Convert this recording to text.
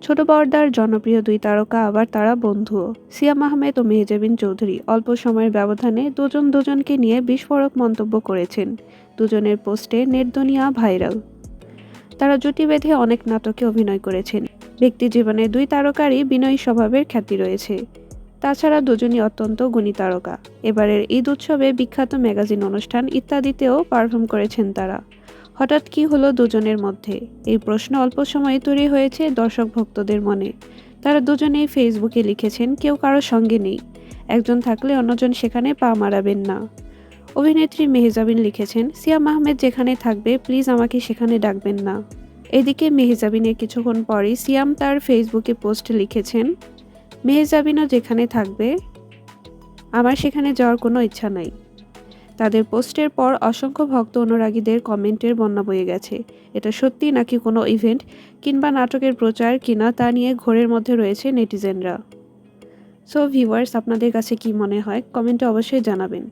ছোট পর্দার জনপ্রিয় দুই তারকা আবার তারা বন্ধুও। সিয়াম আহমেদ ও মেহজাবিন চৌধুরী অল্প সময়ের ব্যবধানে দুজন দুজনকে নিয়ে বিস্ফোরক মন্তব্য করেছেন। দুজনের পোস্টে নেটদুনিয়া ভাইরাল। তারা জুটি বেঁধে অনেক নাটকে অভিনয় করেছেন। ব্যক্তিজীবনে দুই তারকারই বিনয়ী স্বভাবের খ্যাতি রয়েছে। তাছাড়া দুজনই অত্যন্ত গুণী তারকা। এবারের ঈদ উৎসবে বিখ্যাত ম্যাগাজিন অনুষ্ঠান ইত্যাদিতেও পারফর্ম করেছেন তারা। হঠাৎ কি হলো দুজনের মধ্যে? এই প্রশ্ন অল্প সময়ে তৈরি হয়েছে দর্শক ভক্তদের মনে। তারা দুজনেই ফেসবুকে লিখেছেন, কেউ কারো সঙ্গে নেই, একজন থাকলে অন্যজন সেখানে পা মারাবেন না। অভিনেত্রী মেহজাবিন লিখেছেন, সিয়াম আহমেদ যেখানে থাকবে প্লিজ আমাকে সেখানে ডাকবেন না। এদিকে মেহজাবিনের কিছুক্ষণ পরই সিয়াম তার ফেসবুকে পোস্ট লিখেছেন, মেহজাবিনও যেখানে থাকবে আমার সেখানে যাওয়ার কোনো ইচ্ছা নাই। তাদের পোস্টের পর অসংখ্য ভক্ত অনুরাগীদের কমেন্টের বন্যা বয়ে গেছে। এটা সত্যি নাকি কোনো ইভেন্ট কিংবা নাটকের প্রচার কিনা তা নিয়ে ঘোরের মধ্যে রয়েছে নেটিজেনরা। সো ভিউয়ার্স, আপনাদের কাছে কি মনে হয় কমেন্টে অবশ্যই জানাবেন।